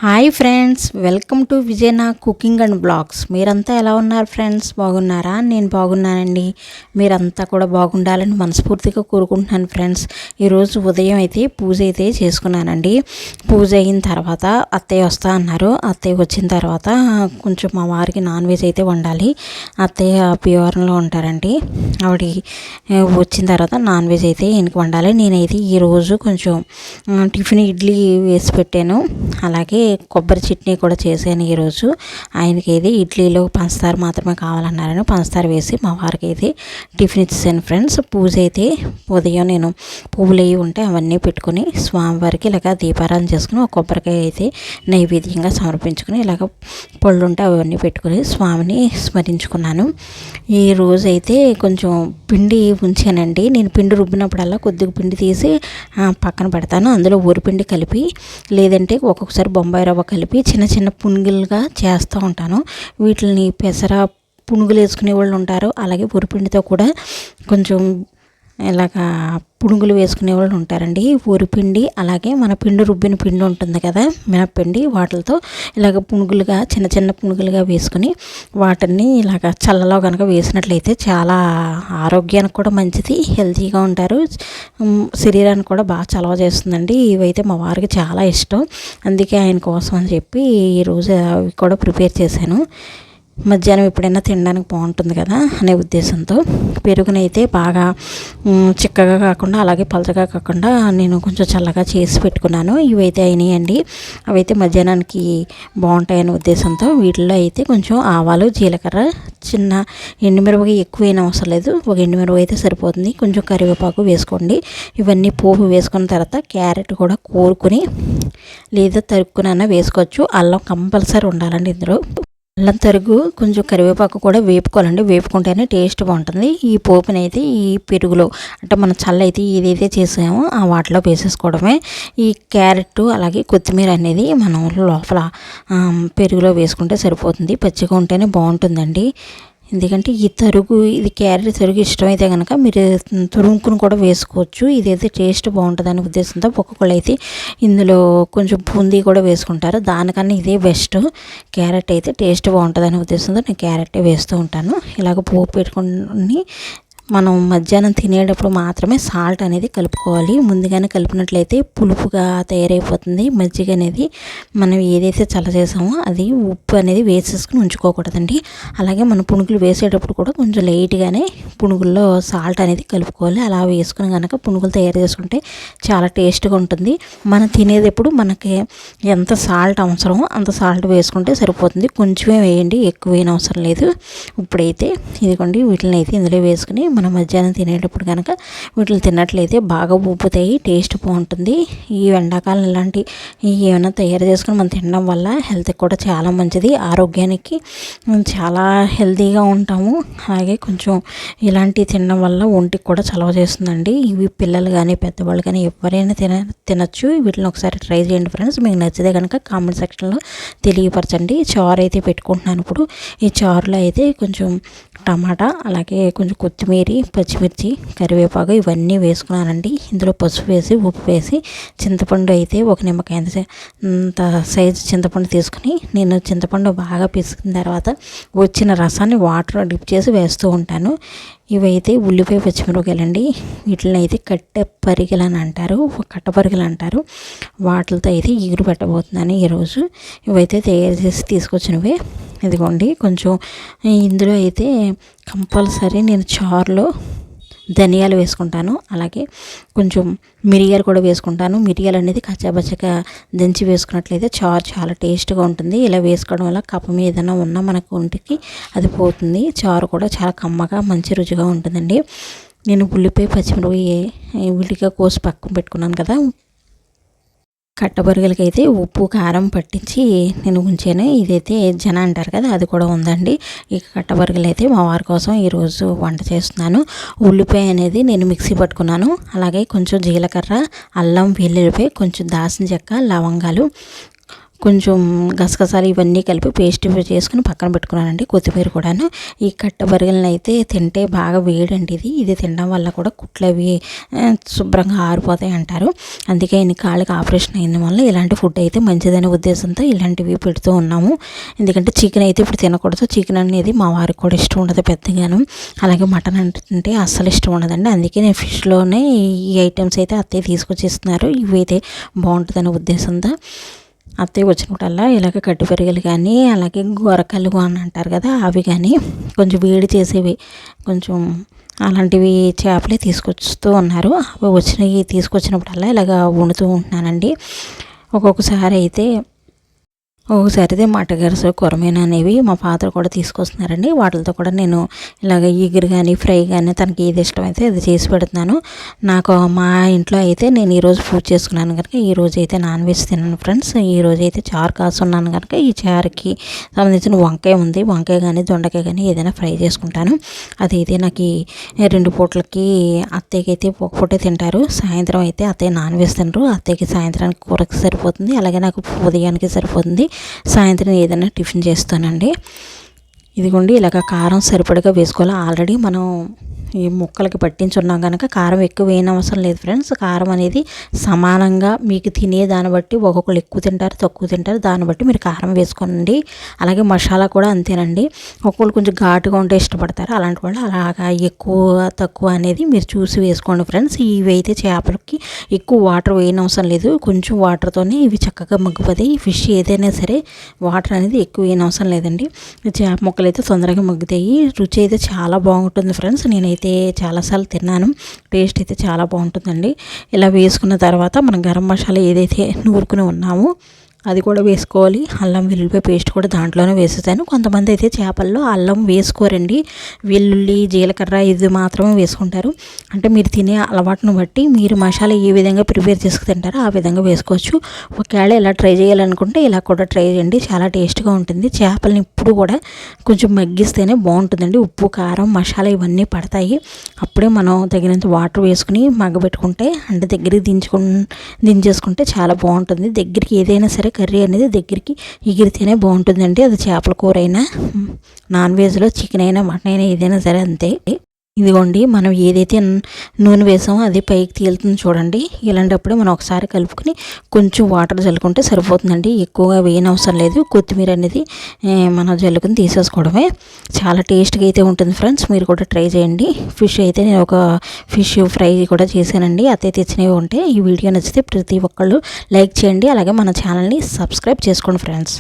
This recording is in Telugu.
Hi friends, welcome to Vijayana cooking and blogs. మీరంతా ఎలా ఉన్నారు ఫ్రెండ్స్? బాగున్నారా? నేను బాగున్నానండి. మీరంతా కూడా బాగుండాలని మనస్ఫూర్తిగా కోరుకుంటున్నాను ఫ్రెండ్స్. ఈరోజు ఉదయం అయితే పూజ అయితే చేసుకున్నానండి. పూజ అయిన తర్వాత అత్తయ్య వస్తా అన్నారు. అత్తయ్య వచ్చిన తర్వాత కొంచెం మా వారికి నాన్ వెజ్ అయితే వండాలి. అత్తయ్య పివరంలో ఉంటారండి. ఆవిడ వచ్చిన తర్వాత నాన్ వెజ్ అయితే ఈయనకి వండాలి. నేనైతే ఈరోజు కొంచెం టిఫిన్ ఇడ్లీ వేసి పెట్టాను. అలాగే కొబ్బరి చట్నీ కూడా చేశాను ఈరోజు. ఆయనకి అయితే ఇడ్లీలో పంచదార మాత్రమే కావాలన్నారని పంచదార వేసి మా వారికి అయితే టిఫిన్ ఇచ్చేసాను ఫ్రెండ్స్. పూజ అయితే ఉదయం నేను పువ్వులు అవి ఉంటే అవన్నీ పెట్టుకుని స్వామివారికి ఇలాగ దీపారాధన చేసుకుని ఒక కొబ్బరికాయ అయితే నైవేద్యంగా సమర్పించుకుని ఇలాగ పళ్ళు ఉంటే అవన్నీ పెట్టుకుని స్వామిని స్మరించుకున్నాను. ఈ రోజు అయితే కొంచెం పిండి ఉంచానండి. నేను పిండి రుబ్బినప్పుడల్లా కొద్దిగా పిండి తీసి పక్కన పెడతాను. అందులో ఊరిపిండి కలిపి లేదంటే ఒక్కొక్కసారి బొంబాయి రవ్వ కలిపి చిన్న చిన్న పునుగులుగా చేస్తూ ఉంటాను. వీటిని పెసర పునుగులు వేసుకునే వాళ్ళు ఉంటారు. అలాగే ఊరిపిండితో కూడా కొంచెం ఇలాగా పునుగులు వేసుకునే వాళ్ళు ఉంటారండి. ఊరిపిండి అలాగే మన పిండి రుబ్బిన పిండి ఉంటుంది కదా, మినప్పిండి, వాటితో ఇలాగ పునుగులుగా చిన్న చిన్న పునుగులుగా వేసుకుని వాటిని ఇలాగ చల్లలో కనుక వేసినట్లయితే చాలా ఆరోగ్యానికి కూడా మంచిది, హెల్తీగా ఉంటారు, శరీరానికి కూడా బాగా చలవ చేస్తుందండి. ఇవైతే మా వారికి చాలా ఇష్టం. అందుకే ఆయన కోసం అని చెప్పి ఈరోజు అవి కూడా ప్రిపేర్ చేశాను. మధ్యాహ్నం ఎప్పుడైనా తినడానికి బాగుంటుంది కదా అనే ఉద్దేశంతో పెరుగునైతే బాగా చిక్కగా కాకుండా అలాగే పలచగా కాకుండా నేను కొంచెం చల్లగా చేసి పెట్టుకున్నాను. ఇవైతే అయినాయండి. అవైతే మధ్యాహ్నానికి బాగుంటాయనే ఉద్దేశంతో వీటిల్లో అయితే కొంచెం ఆవాలు, జీలకర్ర, చిన్న ఎండుమిరపకాయ ఎక్కువైనా అవసరం లేదు, ఒక ఎండుమిరపకాయ అయితే సరిపోతుంది. కొంచెం కరివేపాకు వేసుకోండి. ఇవన్నీ పోపు వేసుకున్న తర్వాత క్యారెట్ కూడా కోరుకుని లేదా తరుక్కునన్నా వేసుకోవచ్చు. అల్లం కంపల్సరీ ఉండాలండి ఇందులో. అల్లం తరుగు కొంచెం కరివేపాకు కూడా వేపుకోవాలండి. వేపుకుంటేనే టేస్ట్ బాగుంటుంది. ఈ పోపుని అయితే ఈ పెరుగులో అంటే మన చల్ల అయితే ఏదైతే చేసామో ఆ వాటిలో వేసేసుకోవడమే. ఈ క్యారెట్ అలాగే కొత్తిమీర అనేది మనం లోపల పెరుగులో వేసుకుంటే సరిపోతుంది. పచ్చిగా ఉంటేనే బాగుంటుందండి. ఎందుకంటే ఈ తరుగు, ఇది క్యారెట్ తరుగు ఇష్టమైతే కనుక మీరు తురుముకుని కూడా వేసుకోవచ్చు. ఇదైతే టేస్ట్ బాగుంటుందని ఉద్దేశంతో ఒక్కొక్కళ్ళు అయితే ఇందులో కొంచెం బూందీ కూడా వేసుకుంటారు. దానికన్నా ఇదే బెస్ట్. క్యారెట్ అయితే టేస్ట్ బాగుంటుందని ఉద్దేశంతో నేను క్యారెటే వేస్తూ ఉంటాను. ఇలాగ పోపు పెట్టుకుని మనం మధ్యాహ్నం తినేటప్పుడు మాత్రమే సాల్ట్ అనేది కలుపుకోవాలి. ముందుగానే కలిపినట్లయితే పులుపుగా తయారైపోతుంది. మజ్జిగ అనేది మనం ఏదైతే చల్ల చేసామో అది ఉప్పు అనేది వేసేసుకుని ఉంచుకోకూడదండి. అలాగే మనం పునుగులు వేసేటప్పుడు కూడా కొంచెం లైట్గానే పునుగుల్లో సాల్ట్ అనేది కలుపుకోవాలి. అలా వేసుకుని కనుక పునుగులు తయారు చేసుకుంటే చాలా టేస్ట్గా ఉంటుంది. మనం తినేటప్పుడు మనకి ఎంత సాల్ట్ అవసరమో అంత సాల్ట్ వేసుకుంటే సరిపోతుంది. కొంచెమే వేయండి, ఎక్కువైన అవసరం లేదు. ఇప్పుడైతే ఇదిగోండి వీటిని అయితే ఇందులో వేసుకుని మనం మధ్యాహ్నం తినేటప్పుడు కనుక వీటిని తిన్నట్లయితే బాగా ఉబ్బుతాయి, టేస్ట్ బాగుంటుంది. ఈ ఎండాకాలం ఇలాంటి ఏమైనా తయారు చేసుకుని మనం తినడం వల్ల హెల్త్కి కూడా చాలా మంచిది. ఆరోగ్యానికి చాలా హెల్తీగా ఉంటాము. అలాగే కొంచెం ఇలాంటివి తినడం వల్ల ఒంటికి కూడా చలవ చేస్తుందండి. ఇవి పిల్లలు కానీ పెద్దవాళ్ళు కానీ ఎవరైనా తినచ్చు. వీటిని ఒకసారి ట్రై చేయండి ఫ్రెండ్స్. మీకు నచ్చితే కనుక కామెంట్ సెక్షన్లో తెలియపరచండి. చారు అయితే పెట్టుకుంటున్నాను ఇప్పుడు. ఈ చారులో అయితే కొంచెం టమాటా అలాగే కొంచెం కొత్తిమీర, పచ్చిమిర్చి, కరివేపాకు ఇవన్నీ వేసుకున్నానండి. ఇందులో పసుపు వేసి ఉప్పు వేసి చింతపండు అయితే ఒక నిమ్మకాయ అంత సైజు చింతపండు తీసుకుని నేను చింతపండు బాగా పిసికిన తర్వాత వచ్చిన రసాన్ని వాటర్లో డిప్ చేసి వేస్తూ ఉంటాను. ఇవైతే ఉల్లిపాయ పచ్చిమిరపకాయలండి. వీటిని అయితే కట్టెపరిగెలు అని అంటారు, కట్టపరిగెలు అంటారు. వాటితో అయితే ఈగురు పెట్టబోతున్నాను ఈరోజు. ఇవైతే తయారు చేసి తీసుకొచ్చినవే. ఇదిగోండి కొంచెం ఇందులో అయితే కంపల్సరీ నేను చారులో ధనియాలు వేసుకుంటాను. అలాగే కొంచెం మిరియాలు కూడా వేసుకుంటాను. మిరియాలు అనేది కచ్చాబచ్చగా దంచి వేసుకున్నట్లయితే చారు చాలా టేస్ట్గా ఉంటుంది. ఇలా వేసుకోవడం వల్ల కఫం ఏదైనా ఉన్నా మనకు ఒంటికి అది పోతుంది. చారు కూడా చాలా కమ్మగా మంచి రుచిగా ఉంటుందండి. నేను ఉల్లిపాయ పచ్చిమిరపకాయ విడిగా కోసి పక్కన పెట్టుకున్నాను కదా. కట్టబొరుగులకి అయితే ఉప్పు కారం పట్టించి నేను ఉంచాను. ఇదైతే జన అంటారు కదా, అది కూడా ఉందండి. ఈ కట్టబొరుగులు అయితే మా వారి కోసం ఈరోజు వంట చేస్తున్నాను. ఉల్లిపాయ అనేది నేను మిక్సీ పట్టుకున్నాను. అలాగే కొంచెం జీలకర్ర, అల్లం, వెల్లుల్లిపాయ, కొంచెం దాల్చిన చెక్క, లవంగాలు, కొంచెం గసగసాలు ఇవన్నీ కలిపి పేస్ట్ చేసుకుని పక్కన పెట్టుకున్నానండి. కొత్తిమీర కూడాను. ఈ కట్ట బరిగెలను అయితే తింటే బాగా వేడండి ఇది తినడం వల్ల కూడా కుట్లు అవి శుభ్రంగా ఆరిపోతాయి అంటారు. అందుకే ఇన్ని కాళ్ళకి ఆపరేషన్ అయిన వల్ల ఇలాంటి ఫుడ్ అయితే మంచిదనే ఉద్దేశంతో ఇలాంటివి పెడుతూ ఉన్నాము. ఎందుకంటే చికెన్ అయితే ఇప్పుడు తినకూడదు. చికెన్ అనేది మా వారికి కూడా ఇష్టం ఉండదు పెద్దగాను. అలాగే మటన్ అంటే అస్సలు ఇష్టం ఉండదండి. అందుకే నేను ఫిష్లోనే ఈ ఐటమ్స్ అయితే అత్తయ్య తీసుకొచ్చి ఇస్తున్నారు. ఇవి అయితే బాగుంటుందనే ఉద్దేశంతో అత్తయ్య వచ్చినప్పుడల్లా ఇలాగ కట్టు పెరగలు కానీ అలాగే గొరకలు అని అంటారు కదా, అవి కానీ కొంచెం వేడి చేసేవి కొంచెం అలాంటివి చేపలే తీసుకొస్తూ ఉన్నారు. అవి వచ్చినవి తీసుకొచ్చినప్పుడల్లా ఇలాగ వండుతూ ఉంటున్నానండి. ఒక్కొక్కసారి అయితే మటగరస కొరమేను అనేవి మా ఫాదర్ కూడా తీసుకొస్తున్నారండి. వాటితో కూడా నేను ఇలాగ ఈగురు కానీ ఫ్రై కానీ తనకి ఏది ఇష్టమైతే అది చేసి పెడుతున్నాను. నాకు మా ఇంట్లో అయితే నేను ఈరోజు పూజ చేసుకున్నాను కనుక ఈరోజు అయితే నాన్ వెజ్ తిన్నాను ఫ్రెండ్స్. ఈరోజు అయితే చారు కాసున్నాను కనుక ఈ చారుకి సంబంధించిన వంకాయ ఉంది. వంకాయ కానీ దొండకాయ కానీ ఏదైనా ఫ్రై చేసుకుంటాను. అదైతే నాకు 2 పూటలకి అత్తయ్యకి అయితే ఒక పూటే తింటారు. సాయంత్రం అయితే అత్తయ్య నాన్ వెజ్ తినరు. అత్తయ్యకి సాయంత్రానికి కూరకి సరిపోతుంది, అలాగే నాకు ఉదయానికి సరిపోతుంది. సాయంత్రం ఏదైనా టిఫిన్ చేస్తానండి. ఇదిగోండి ఇలాగ కారం సరిపడగా వేసుకోవాలి. ఆల్రెడీ మనం ఈ ముక్కలకి పట్టించున్నాం కనుక కారం ఎక్కువ వేయనవసరం లేదు ఫ్రెండ్స్. కారం అనేది సమానంగా మీకు తినే దాన్ని బట్టి ఒక్కొక్కరు ఎక్కువ తింటారు, తక్కువ తింటారు, దాన్ని బట్టి మీరు కారం వేసుకోండి. అలాగే మసాలా కూడా అంతేనండి. ఒక్కొక్కరు కొంచెం ఘాటుగా ఉంటే ఇష్టపడతారు. అలాంటి వాళ్ళు అలాగా ఎక్కువ తక్కువ అనేది మీరు చూసి వేసుకోండి ఫ్రెండ్స్. ఇవి అయితే చేపలకి ఎక్కువ వాటర్ వేయనవసరం లేదు. కొంచెం వాటర్తోనే ఇవి చక్కగా మగ్గిపోతాయి. ఈ ఫిష్ ఏదైనా సరే వాటర్ అనేది ఎక్కువ వేయనవసరం లేదండి. చేప ముక్కలు అయితే తొందరగా మగ్గుతాయి. రుచి అయితే చాలా బాగుంటుంది ఫ్రెండ్స్. నేనైతే చాలాసార్లు తిన్నాను. టేస్ట్ అయితే చాలా బాగుంటుందండి. ఇలా వేసుకున్న తర్వాత మనం గరం మసాలా ఏదైతే నూరుకుని ఉన్నామో అది కూడా వేసుకోవాలి. అల్లం వెల్లుల్లిపాయ పేస్ట్ కూడా దాంట్లోనే వేసేసాను. కొంతమంది అయితే చేపల్లో అల్లం వేసుకోరండి. వెల్లుల్లి జీలకర్ర ఇది మాత్రమే వేసుకుంటారు. అంటే మీరు తినే అలవాటును బట్టి మీరు మసాలా ఏ విధంగా ప్రిపేర్ చేసుకు తింటారో ఆ విధంగా వేసుకోవచ్చు. ఒకవేళ ఇలా ట్రై చేయాలనుకుంటే ఇలా కూడా ట్రై చేయండి. చాలా టేస్ట్గా ఉంటుంది. చేపలని ఇప్పుడు కూడా కొంచెం మగ్గిస్తేనే బాగుంటుందండి. ఉప్పు కారం మసాలా ఇవన్నీ పడతాయి. అప్పుడే మనం తగినంత వాటర్ వేసుకుని మగ్గబెట్టుకుంటే అంటే దగ్గరికి దించేసుకుంటే చాలా బాగుంటుంది. దగ్గరికి ఏదైనా సరే కర్రీ అనేది దగ్గరికి ఎగిరితేనే బాగుంటుందండి. అది చేపల కూర అయినా నాన్ వెజ్లో చికెన్ అయినా మటన్ అయినా ఏదైనా సరే అంతే. ఇదిగోండి మనం ఏదైతే నూనె వేసామో అది పైకి తేలుతుంది చూడండి. ఇలాంటప్పుడు మనం ఒకసారి కలుపుకొని కొంచెం వాటర్ జల్లుకుంటే సరిపోతుందండి. ఎక్కువగా వేయనవసరం లేదు. కొత్తిమీర అనేది మనం జల్లుకొని తీసేసుకోవడమే. చాలా టేస్ట్గా అయితే ఉంటుంది ఫ్రెండ్స్. మీరు కూడా ట్రై చేయండి. ఫిష్ అయితే నేను ఒక ఫిష్ ఫ్రై కూడా చేశానండి. అతే తెచ్చినవి ఉంటే ఈ వీడియో నచ్చితే ప్రతి ఒక్కళ్ళు లైక్ చేయండి. అలాగే మన ఛానల్ని సబ్స్క్రైబ్ చేసుకోండి ఫ్రెండ్స్.